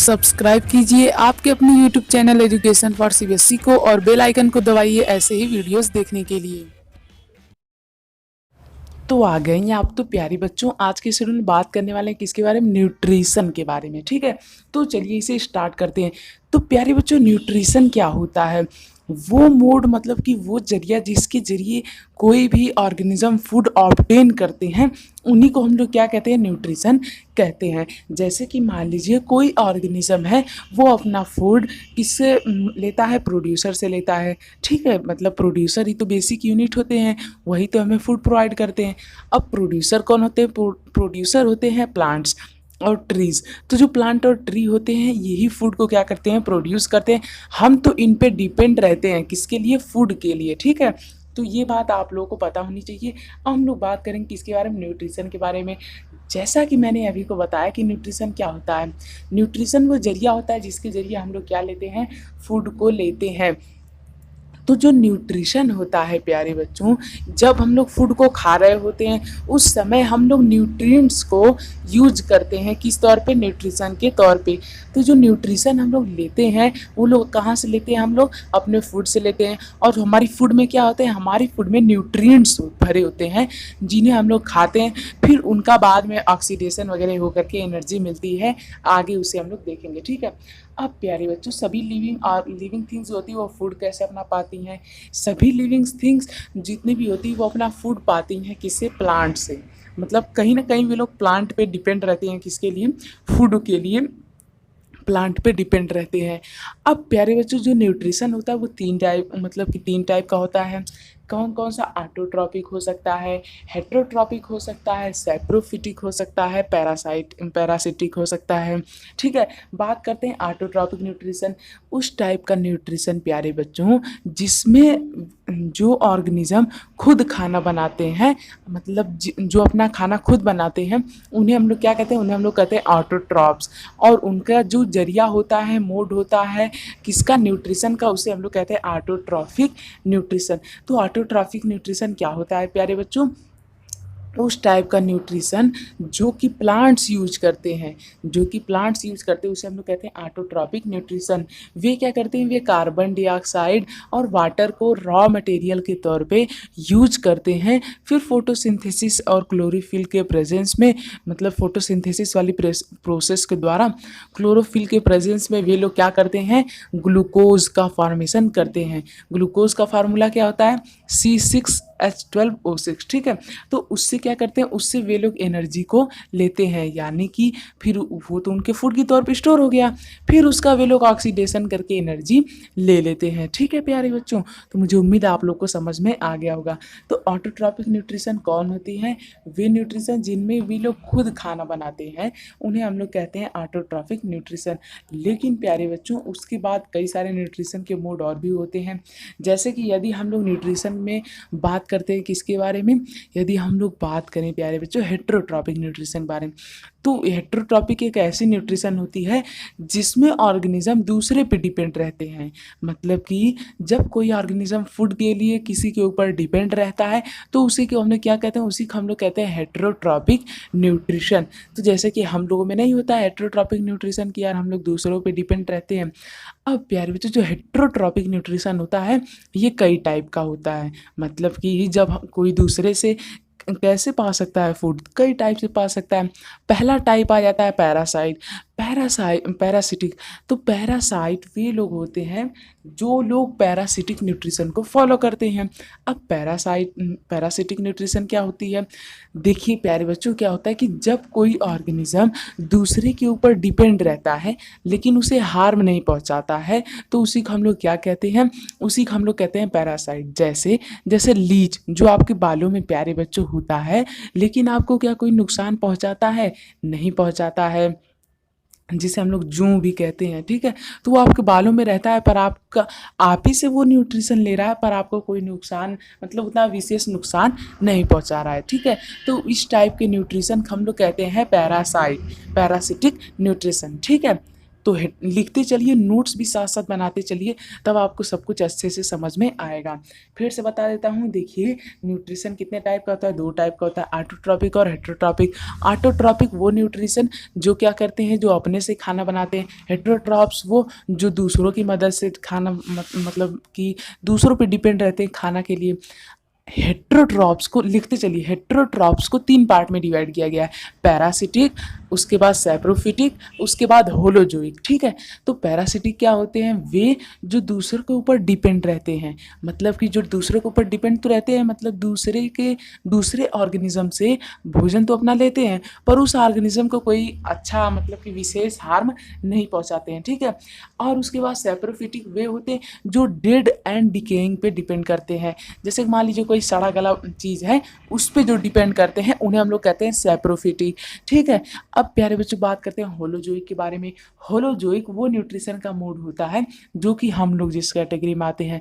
Subscribe कीजिए आपके अपने YouTube channel education for CBSE को और बेल आइकन को दबाइए ऐसे ही वीडियोस देखने के लिए। तो आ गए हैं आप तो प्यारे बच्चों, आज के शेड्यूल में बात करने वाले हैं किसके बारे में, न्यूट्रिशन के बारे में। ठीक है, तो चलिए इसे स्टार्ट करते हैं। तो प्यारे बच्चों, न्यूट्रिशन क्या होता है? वो मोड मतलब कि वो जरिया जिसके जरिए कोई भी ऑर्गेनिज्म फूड ऑब्टेन करते हैं, उन्हीं को हम लोग क्या कहते हैं, न्यूट्रिशन कहते हैं। जैसे कि मान लीजिए कोई ऑर्गेनिज्म है, वो अपना फूड किससे लेता है, प्रोड्यूसर से लेता है। ठीक है, मतलब प्रोड्यूसर ही तो बेसिक यूनिट होते हैं, वही तो हमें फूड प्रोवाइड करते हैं। अब प्रोड्यूसर कौन होते हैं? प्रोड्यूसर होते हैं प्लांट्स और ट्रीज़। तो जो प्लांट और ट्री होते हैं यही फूड को क्या करते हैं, प्रोड्यूस करते हैं। हम तो इन पे डिपेंड रहते हैं, किसके लिए, फूड के लिए। ठीक है, तो ये बात आप लोगों को पता होनी चाहिए। अब हम लोग बात करेंगे किसके बारे में, न्यूट्रिशन के बारे में। जैसा कि मैंने अभी को बताया कि न्यूट्रिशन क्या होता है। न्यूट्रिशन वो जरिया होता है जिसके जरिए हम लोग क्या लेते हैं, फूड को लेते हैं। तो जो न्यूट्रिशन होता है प्यारे बच्चों, जब हम लोग फूड को खा रहे होते हैं उस समय हम लोग न्यूट्रिएंट्स को यूज करते हैं, किस तौर पे, न्यूट्रिशन के तौर पे। तो जो न्यूट्रिशन हम लोग लेते हैं वो लोग कहाँ से लेते हैं, हम लोग अपने फूड से लेते हैं। और हमारी फूड में क्या होते हैं, हमारी फूड में न्यूट्रिएंट्स भरे होते हैं जिन्हें हम लोग खाते हैं। फिर उनका बाद में ऑक्सीडेशन वगैरह होकर के एनर्जी मिलती है, आगे उसे हम लोग देखेंगे। ठीक है, अब प्यारे बच्चों, सभी लिविंग थिंग्स होती है वो फूड कैसे अपना पाती हैं? सभी लिविंग थिंग्स जितनी भी होती है वो अपना फूड पाती हैं किससे, प्लांट से। मतलब कहीं ना कहीं वे लोग प्लांट पे डिपेंड रहते हैं, किसके लिए, फूड के लिए प्लांट पे डिपेंड रहते हैं। अब प्यारे बच्चों, जो न्यूट्रिशन होता है वो तीन टाइप का होता है। कौन कौन सा? ऑटोट्रॉपिक हो सकता है, हेट्रोट्रॉपिक हो सकता है, सैप्रोफिटिक हो सकता है, पैरासिटिक हो सकता है। ठीक है, बात करते हैं ऑटोट्रॉपिक न्यूट्रिशन। उस टाइप का न्यूट्रिशन प्यारे बच्चों जिसमें जो ऑर्गेनिज्म खुद खाना बनाते हैं, मतलब जो अपना खाना खुद बनाते हैं, उन्हें हम लोग क्या कहते हैं, उन्हें हम लोग कहते हैं ऑटोट्रॉप्स। और उनका जो जरिया होता है, मोड होता है किसका, न्यूट्रिशन का, उसे हम लोग कहते हैं ऑटोट्रॉफिक न्यूट्रिशन। तो ऑटोट्रॉफिक न्यूट्रिशन क्या होता है प्यारे बच्चों? उस टाइप का न्यूट्रिशन जो कि प्लांट्स यूज करते हैं, उसे हम लोग कहते हैं ऑटोट्रॉपिक न्यूट्रिशन। वे क्या करते हैं, वे कार्बन डाइऑक्साइड और वाटर को रॉ मटेरियल के तौर पे यूज करते हैं। फिर फोटोसिंथेसिस और क्लोरोफिल के प्रेजेंस में, मतलब फोटोसिंथेसिस वाली प्रोसेस के द्वारा क्लोरोफिल के प्रेजेंस में वे लोग क्या करते हैं, ग्लूकोज का फॉर्मेशन करते हैं। ग्लूकोज का फार्मूला क्या होता है, C6H12O6। ठीक है, तो उससे क्या करते हैं, उससे वे लोग एनर्जी को लेते हैं, यानी कि फिर वो तो उनके फूड के तौर पे स्टोर हो गया, फिर उसका वे लोग ऑक्सीडेशन करके एनर्जी ले लेते हैं। ठीक है प्यारे बच्चों, तो मुझे उम्मीद है आप लोग को समझ में आ गया होगा। तो ऑटोट्रॉपिक न्यूट्रिशन कौन होती है? वे न्यूट्रिशन जिनमें वे लोग खुद खाना बनाते हैं उन्हें हम लोग कहते हैं ऑटोट्रॉपिक न्यूट्रिशन। लेकिन प्यारे बच्चों, उसके बाद कई सारे न्यूट्रिशन के मोड और भी होते हैं। जैसे कि यदि हम लोग न्यूट्रिशन में बात करते हैं किसके बारे में, यदि हम लोग बात करें प्यारे बच्चों हेट्रोट्रॉपिक न्यूट्रिशन बारे में, तो हेट्रोट्रॉपिक एक ऐसी न्यूट्रिशन होती है जिसमें ऑर्गेनिज्म दूसरे पे डिपेंड रहते हैं। मतलब कि जब कोई ऑर्गेनिज्म फूड के लिए किसी के ऊपर डिपेंड रहता है तो उसी को हम लोग क्या कहते हैं, उसी को हम लोग कहते हैं हेट्रोट्रॉपिक न्यूट्रिशन। तो जैसे कि हम लोगों में नहीं होता हेट्रोट्रॉपिक न्यूट्रिशन की, यार हम लोग दूसरों पे डिपेंड रहते हैं। अब प्यारे बच्चों, जो हेट्रोट्रॉपिक न्यूट्रिशन होता है ये कई टाइप का होता है। मतलब कि जब कोई दूसरे से कैसे पा सकता है फूड, कई टाइप से पा सकता है। पहला टाइप आ जाता है पैरासिटिक। तो पैरासाइट वे लोग होते हैं जो लोग पैरासिटिक न्यूट्रिशन को फॉलो करते हैं। अब पैरासिटिक न्यूट्रिशन क्या होती है? देखिए प्यारे बच्चों, क्या होता है कि जब कोई ऑर्गेनिज्म दूसरे के ऊपर डिपेंड रहता है लेकिन उसे हार्म नहीं पहुंचाता है, तो उसी को हम लोग क्या कहते हैं, उसी को हम लोग कहते हैं पैरासाइट। जैसे लीच जो आपके बालों में प्यारे बच्चों होता है, लेकिन आपको क्या कोई नुकसान पहुंचाता है? नहीं पहुंचाता है, जिसे हम लोग जूं भी कहते हैं। ठीक है, तो वो आपके बालों में रहता है, पर आप ही से वो न्यूट्रिशन ले रहा है, पर आपको कोई नुकसान, मतलब उतना विशेष नुकसान नहीं पहुंचा रहा है। ठीक है, तो इस टाइप के न्यूट्रिशन हम लोग कहते हैं पैरासिटिक न्यूट्रिशन। ठीक है, तो लिखते चलिए, नोट्स भी साथ साथ बनाते चलिए, तब आपको सब कुछ अच्छे से समझ में आएगा। फिर से बता देता हूँ, देखिए न्यूट्रिशन कितने टाइप का होता है, 2 टाइप का होता है, ऑटोट्रॉपिक और हेटेरोट्रॉपिक। ऑटोट्रॉपिक वो न्यूट्रिशन जो क्या करते हैं, जो अपने से खाना बनाते हैं। हेटेरोट्रॉप्स वो जो दूसरों की मदद से खाना मतलब कि दूसरों पे डिपेंड रहते हैं खाना के लिए। हेटेरोट्रॉप्स को लिखते चलिए, हेटेरोट्रॉप्स को 3 पार्ट में डिवाइड किया गया है, पैरासिटिक, उसके बाद सैप्रोफिटिक, उसके बाद होलोजोइक। ठीक है, तो पैरासिटिक क्या होते हैं, वे जो दूसरों के ऊपर डिपेंड रहते हैं, मतलब कि जो दूसरों के ऊपर डिपेंड तो रहते हैं, मतलब दूसरे ऑर्गेनिज्म से भोजन तो अपना लेते हैं, पर उस ऑर्गेनिज्म को कोई अच्छा मतलब कि विशेष हार्म नहीं पहुंचाते हैं। ठीक है, और उसके बाद सैप्रोफिटिक वे होते हैं जो डेड एंड डिकेइंग पे डिपेंड करते हैं, जैसे मान लीजिए कोई सड़ा गला चीज़ है, उस पर जो डिपेंड करते हैं उन्हें हम लोग कहते हैं सैप्रोफिटिक। ठीक है, अब प्यारे बच्चों बात करते हैं होलोजोइक के बारे में। होलोजोइक वो न्यूट्रिशन का मोड होता है जो कि हम लोग जिस कैटेगरी में आते हैं,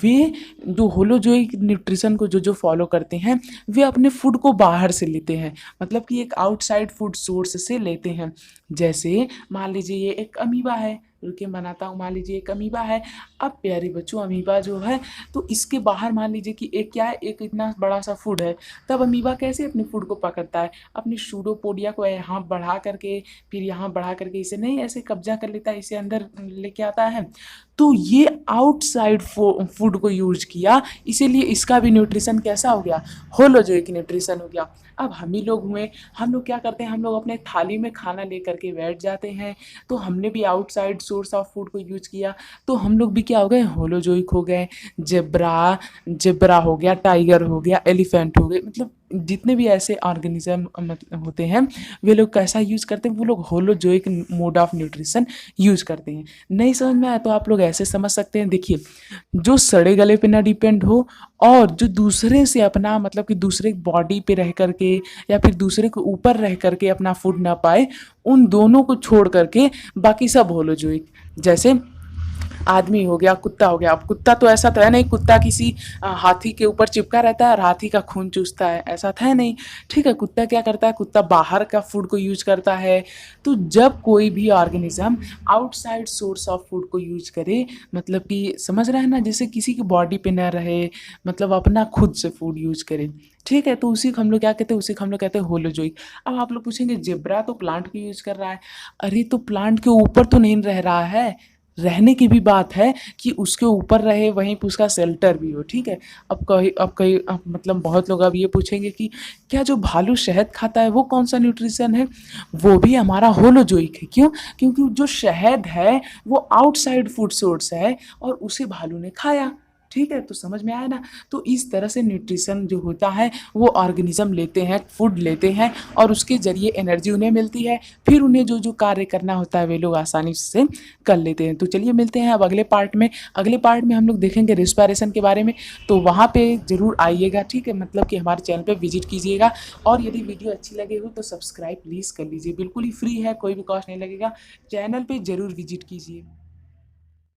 वे जो होलोजोइक न्यूट्रिशन को जो जो फॉलो करते हैं, वे अपने फूड को बाहर से लेते हैं, मतलब कि एक आउटसाइड फूड सोर्स से लेते हैं। जैसे मान लीजिए ये एक अमीबा है, रुके बनाता हूँ, मान लीजिए एक अमीबा है। अब प्यारे बच्चों अमीबा जो है, तो इसके बाहर मान लीजिए कि एक क्या है, एक इतना बड़ा सा फूड है, तब अमीबा कैसे अपने फूड को पकड़ता है, अपनी सूडोपोडिया को यहाँ बढ़ा करके, फिर यहाँ बढ़ा करके इसे नहीं ऐसे कब्जा कर लेता है, इसे अंदर लेके आता है। तो ये आउटसाइड फूड को यूज किया, इसीलिए इसका भी न्यूट्रिशन कैसा हो गया, होलोजोइक न्यूट्रिशन हो गया। अब हम ही लोग हुए, हम लोग क्या करते हैं, हम लोग अपने थाली में खाना लेकर के बैठ जाते हैं, तो हमने भी आउटसाइड सोर्स ऑफ फूड को यूज किया, तो हम लोग भी क्या हो गए, होलोजोइक हो गए। जेब्रा हो गया, टाइगर हो गया, एलिफेंट हो गए, मतलब जितने भी ऐसे ऑर्गेनिज्म मतलब होते हैं, वे लोग कैसा यूज करते हैं, वो लोग holozoic mode of nutrition use करते हैं। नहीं समझ में आया तो आप लोग ऐसे समझ सकते हैं, देखिए जो सड़े गले पे ना डिपेंड हो, और जो दूसरे से अपना मतलब कि दूसरे बॉडी पे रह करके या फिर दूसरे के ऊपर रह करके अपना फूड ना पाए, उन दोनों को छोड़ करके बाकी सब होलोजोइक। जैसे आदमी हो गया, कुत्ता हो गया। अब कुत्ता तो ऐसा तो है नहीं, कुत्ता किसी हाथी के ऊपर चिपका रहता है और हाथी का खून चूसता है, ऐसा था नहीं। ठीक है, कुत्ता क्या करता है, कुत्ता बाहर का फूड को यूज करता है। तो जब कोई भी organism outside source of food को यूज करे, मतलब कि समझ रहे हैं ना, जैसे किसी की बॉडी पे न रहे, मतलब अपना खुद से फूड यूज करे। ठीक है, तो उसी को हम लोग क्या कहते हैं, उसी को हम लोग कहते हैं होलोजोइक। अब आप लोग पूछेंगे जेब्रा तो प्लांट को यूज कर रहा है, अरे तो प्लांट के ऊपर तो नहीं रह रहा है, रहने की भी बात है कि उसके ऊपर रहे, वहीं पे उसका शेल्टर भी हो। ठीक है, अब मतलब बहुत लोग अब ये पूछेंगे कि क्या जो भालू शहद खाता है वो कौन सा न्यूट्रिशन है, वो भी हमारा होलोजोइक है। क्यों, क्योंकि जो शहद है वो आउटसाइड फूड सोर्स है और उसे भालू ने खाया। ठीक है, तो समझ में आया ना। तो इस तरह से न्यूट्रिशन जो होता है वो ऑर्गेनिज्म लेते हैं, फूड लेते हैं, और उसके ज़रिए एनर्जी उन्हें मिलती है, फिर उन्हें जो जो कार्य करना होता है वे लोग आसानी से कर लेते हैं। तो चलिए मिलते हैं अब अगले पार्ट में। अगले पार्ट में हम लोग देखेंगे रेस्पिरेशन के बारे में, तो वहाँ पे ज़रूर आइएगा। ठीक है, मतलब कि हमारे चैनल पे विजिट कीजिएगा, और यदि वीडियो अच्छी लगे हो तो सब्सक्राइब प्लीज़ कर लीजिए, बिल्कुल ही फ्री है, कोई भी कॉस्ट नहीं लगेगा। चैनल पर ज़रूर विजिट कीजिए।